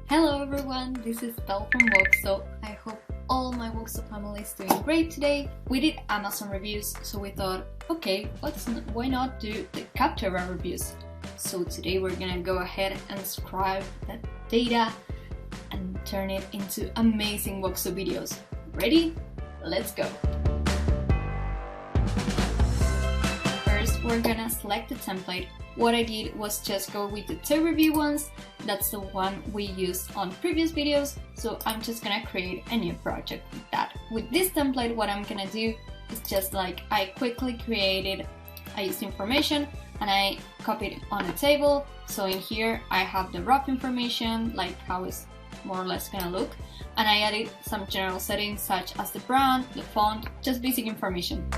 Hello everyone, this is Belle from WOXO. I hope all my WOXO family is doing great today. We did Amazon reviews, so we thought, okay, why not do the Capterra reviews? So today we're gonna go ahead and scribe that data and turn it into amazing WOXO videos. Ready? Let's go! First, we're gonna select the template. What I did was just go with the two review ones. That's the one we used on previous videos, so I'm just gonna create a new project with that. With this template, what I'm gonna do is just like I quickly created, I used information and I copied on a table. So in here I have the rough information, like how it's more or less gonna look, and I added some general settings such as the brand, the font, just basic information.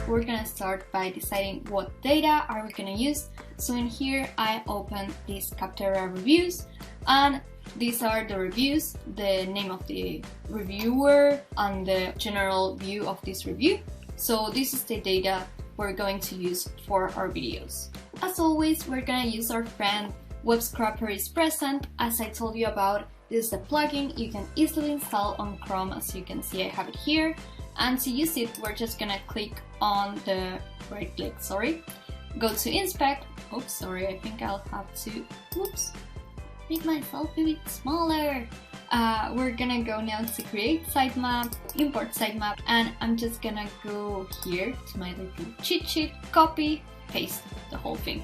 We're gonna start by deciding what data are we gonna use. So in here I opened these Capterra reviews, and these are the reviews, the name of the reviewer and the general view of this review. So this is the data we're going to use for our videos. As always, we're gonna use our friend Web Scraper is present. As I told you about, this is a plugin you can easily install on Chrome. As you can see, I have it here. And to use it, we're just gonna click on the go to inspect. Oops, sorry, I think I'll have to, make myself a bit smaller. We're gonna go now to create sitemap, import sitemap, and I'm just gonna go here to my little cheat sheet, copy, paste the whole thing.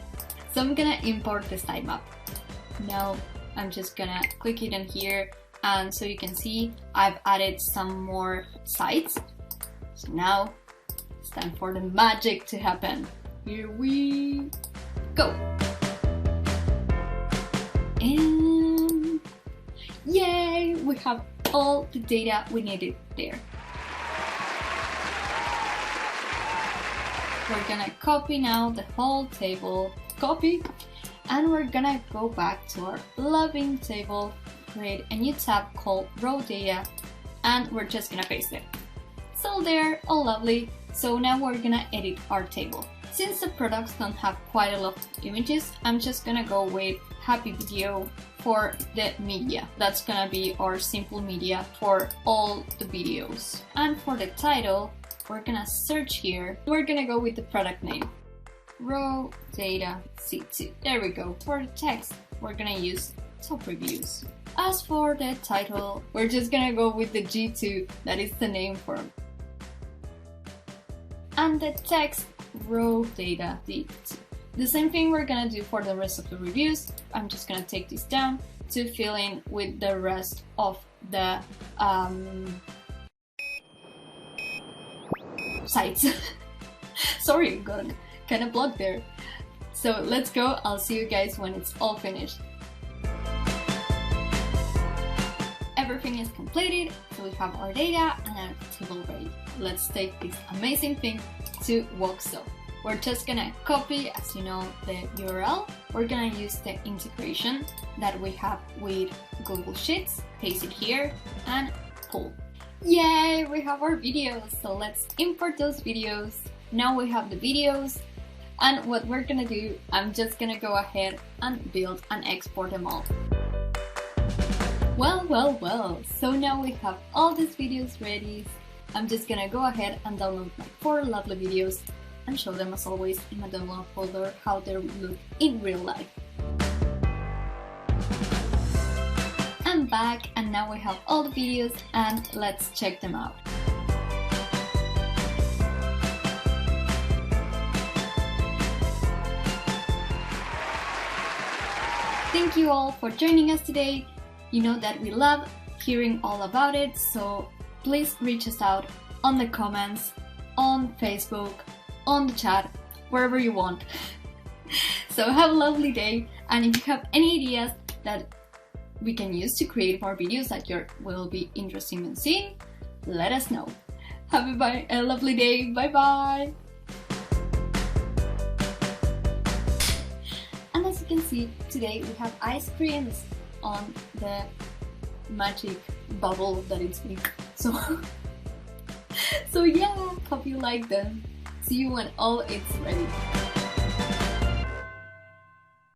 So I'm gonna import the sitemap. Now I'm just gonna click it in here, and so you can see I've added some more sites. So now it's time for the magic to happen. Here we go! And yay! We have all the data we needed there. We're gonna copy now the whole table, and we're gonna go back to our loving table, create a new tab called raw data, and we're just gonna paste it. It's all there, all lovely. So now we're gonna edit our table. Since the products don't have quite a lot of images, I'm just gonna go with happy video for the media. That's gonna be our simple media for all the videos. And for the title, we're gonna search here. We're gonna go with the product name, raw data C2. There we go. For the text, we're gonna use top reviews. As for the title, we're just gonna go with the G2, that is the name for it. And the text, raw data D2. The same thing we're gonna do for the rest of the reviews. I'm just gonna take this down to fill in with the rest of the sites. Sorry, got kind of blocked there. So let's go. I'll see you guys when it's all finished. Everything is completed, so we have our data and our table ready. Let's take this amazing thing to WOXO. We're just gonna copy, as you know, the URL. We're gonna use the integration that we have with Google Sheets, paste it here, and pull. Yay! We have our videos, so let's import those videos. Now we have the videos, and what we're gonna do, I'm just gonna go ahead and build and export them all. Well, so now we have all these videos ready. I'm just gonna go ahead and download my 4 lovely videos and show them as always in my download folder how they look in real life. I'm back, and now we have all the videos, and let's check them out. Thank you all for joining us today. You know that we love hearing all about it, so please reach us out on the comments, on Facebook, on the chat, wherever you want. So have a lovely day, and if you have any ideas that we can use to create more videos that you will be interested in seeing, let us know. Have a lovely day, bye bye! And as you can see, today we have ice creams on the magic bubble that it's been. So yeah, hope you like them. See you when all it's ready.